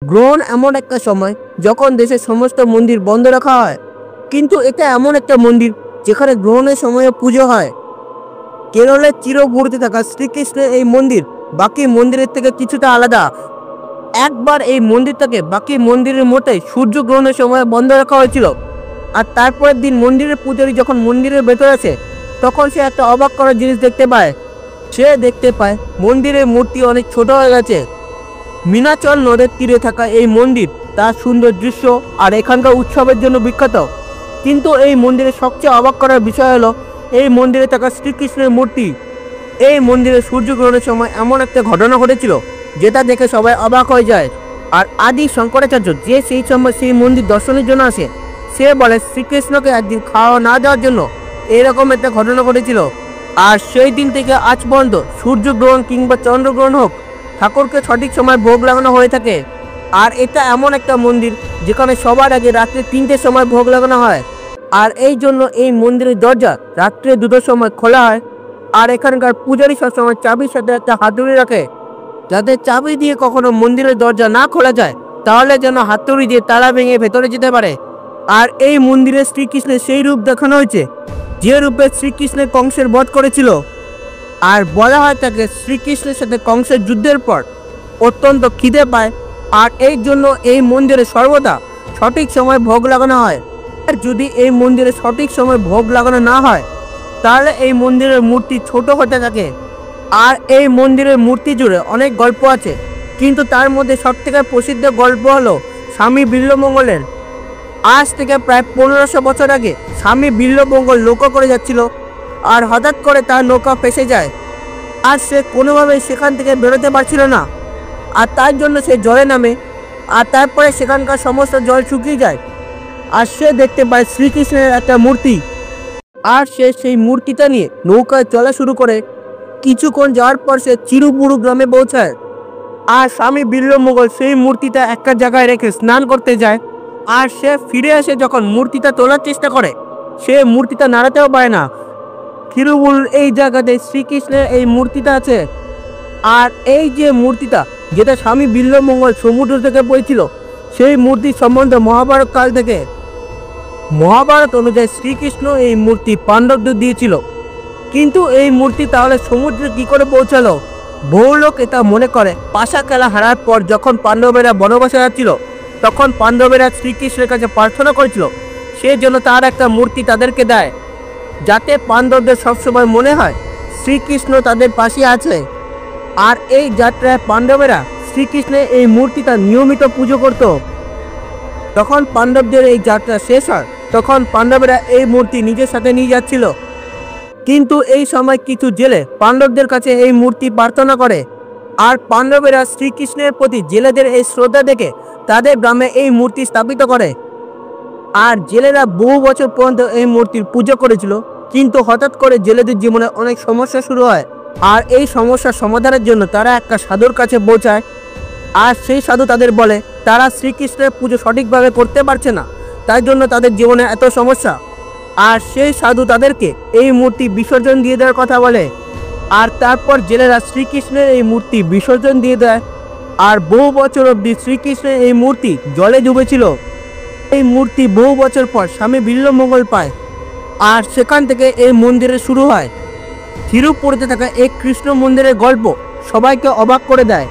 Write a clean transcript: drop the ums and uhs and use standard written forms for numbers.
গ্রহণ এমন একটা সময় যখন দেশের সমস্ত মন্দির বন্ধ রাখা হয়, কিন্তু এটা এমন একটা মন্দির যেখানে গ্রহণের সময়ে পুজো হয়। কেরলের চিরমূর্তি থাকা শ্রীকৃষ্ণের এই মন্দির বাকি মন্দিরের থেকে কিছুটা আলাদা। একবার এই মন্দিরটাকে বাকি মন্দিরের মতোই সূর্যগ্রহণের সময় বন্ধ রাখা হয়েছিল। আর তারপরের দিন মন্দিরের পূজারী যখন মন্দিরের ভেতরে আসে, তখন সে একটা অবাক করার জিনিস দেখতে পায়। সে দেখতে পায় মন্দিরের মূর্তি অনেক ছোট হয়ে গেছে। মীনাচল নদের তীরে থাকা এই মন্দির তার সুন্দর দৃশ্য আর এখানকার উৎসবের জন্য বিখ্যাত। কিন্তু এই মন্দিরের সবচেয়ে অবাক করার বিষয় হলো এই মন্দিরে থাকা শ্রীকৃষ্ণের মূর্তি। এই মন্দিরে সূর্যগ্রহণের সময় এমন একটা ঘটনা ঘটেছিল যেটা দেখে সবাই অবাক হয়ে যায়। আর আদি শঙ্করাচার্য যে সেই সময় সেই মন্দির দর্শনের জন্য আসে, সে বলে শ্রীকৃষ্ণকে একদিন খাওয়া না দেওয়ার জন্য এরকম একটা ঘটনা ঘটেছিল। আর সেই দিন থেকে আজ পর্যন্ত সূর্যগ্রহণ কিংবা চন্দ্রগ্রহণ হোক, ঠাকুরকে সঠিক সময় ভোগ লাগানো হয়ে থাকে। আর এটা এমন একটা মন্দির যেখানে সবার আগে রাত্রে 3টের সময় ভোগ লাগানো হয়। আর এই জন্য এই মন্দিরের দরজা রাত্রে 2টোর সময় খোলা হয়। আর এখানকার পূজারী সবসময় চাবির সাথে একটা হাতুড়ি রাখে, যাতে চাবি দিয়ে কখনো মন্দিরের দরজা না খোলা যায়, তাহলে যেন হাতুড়ি দিয়ে তালা ভেঙে ভেতরে যেতে পারে। আর এই মন্দিরে শ্রীকৃষ্ণের সেই রূপ দেখানো হয়েছে যে রূপে শ্রীকৃষ্ণের কংসের বধ করেছিল। আর বলা হয় তাকে শ্রীকৃষ্ণের সাথে কংসের যুদ্ধের পর অত্যন্ত খিদে পায়, আর এই জন্য এই মন্দিরে সর্বদা সঠিক সময় ভোগ লাগানো হয়। আর যদি এই মন্দিরে সঠিক সময় ভোগ লাগানো না হয়, তাহলে এই মন্দিরের মূর্তি ছোট হতে থাকে। আর এই মন্দিরের মূর্তি জুড়ে অনেক গল্প আছে, কিন্তু তার মধ্যে সবথেকে প্রসিদ্ধ গল্প হলো স্বামী বিল্বমঙ্গলের। আজ থেকে প্রায় 1500 বছর আগে স্বামী বিল্বমঙ্গল নৌকা করে যাচ্ছিল, আর হঠাৎ করে তার নৌকা ফেসে যায়। আর সে কোনোভাবেই সেখান থেকে বেরোতে পারছিল না, আর তার জন্য সে জলে নামে। আর তারপরে সেখানকার সমস্ত জল শুকিয়ে যায়, আর সে দেখতে পায় শ্রীকৃষ্ণের একটা মূর্তি। আর সে সেই মূর্তিটা নিয়ে নৌকায় চলা শুরু করে। কিছুক্ষণ যাওয়ার পর সে চিরুপুরু গ্রামে পৌঁছায়। আর স্বামী বিল্বমঙ্গল সেই মূর্তিটা একটা জায়গায় রেখে স্নান করতে যায়। আর সে ফিরে আসে, যখন মূর্তিটা তোলার চেষ্টা করে, সে মূর্তিটা নাড়াতেও পারে না। থিরুবুল এই জায়গাতে শ্রীকৃষ্ণের এই মূর্তিটা আছে। আর এই যে মূর্তিটা, যেটা স্বামী বিল্বমঙ্গল সমুদ্র থেকে পেয়েছিল, সেই মূর্তির সম্বন্ধে মহাভারত কাল থেকে। মহাভারত অনুযায়ী শ্রীকৃষ্ণ এই মূর্তি পাণ্ডবদের দিয়েছিল। কিন্তু এই মূর্তি তাহলে সমুদ্রে কি করে পৌঁছালো? বহু লোক এটা মনে করে পাশা খেলা হারার পর যখন পাণ্ডবেরা বনবাসে যাচ্ছিল, তখন পাণ্ডবেরা শ্রীকৃষ্ণের কাছে প্রার্থনা করেছিল সে যেন তার একটা মূর্তি তাদেরকে দেয়, যাতে পাণ্ডবদের সবসময় মনে হয় শ্রীকৃষ্ণ তাদের পাশে আছে। আর এই যাত্রায় পাণ্ডবেরা শ্রীকৃষ্ণের এই মূর্তিটা নিয়মিত পুজো করত। তখন পাণ্ডবদের এই যাত্রা শেষ হয়, তখন পাণ্ডবেরা এই মূর্তি নিজের সাথে নিয়ে যাচ্ছিল। কিন্তু এই সময় কিছু জেলে পাণ্ডবদের কাছে এই মূর্তি প্রার্থনা করে। আর পাণ্ডবেরা শ্রীকৃষ্ণের প্রতি জেলেদের এই শ্রদ্ধা দেখে তাদের গ্রামে এই মূর্তি স্থাপিত করে। আর জেলেরা বহু বছর পর্যন্ত এই মূর্তির পুজো করেছিল। কিন্তু হঠাৎ করে জেলেদের জীবনে অনেক সমস্যা শুরু হয়। আর এই সমস্যার সমাধানের জন্য তারা একটা সাধুর কাছে পৌঁছায়। আর সেই সাধু তাদের বলে তারা শ্রীকৃষ্ণের পুজো সঠিকভাবে করতে পারছে না, তাই জন্য তাদের জীবনে এত সমস্যা। আর সেই সাধু তাদেরকে এই মূর্তি বিসর্জন দিয়ে দেওয়ার কথা বলে। আর তারপর জেলেরা শ্রীকৃষ্ণের এই মূর্তি বিসর্জন দিয়ে দেয়। আর বহু বছর অবধি শ্রীকৃষ্ণের এই মূর্তি জলে ডুবেছিল। এই মূর্তি বহু বছর পর স্বামী বিল্বমঙ্গল পায়। আর সেখান থেকে এই মন্দিরে শুরু হয়। থিরুপুরুতে থাকা এই কৃষ্ণ মন্দিরের গল্প সবাইকে অবাক করে দেয়।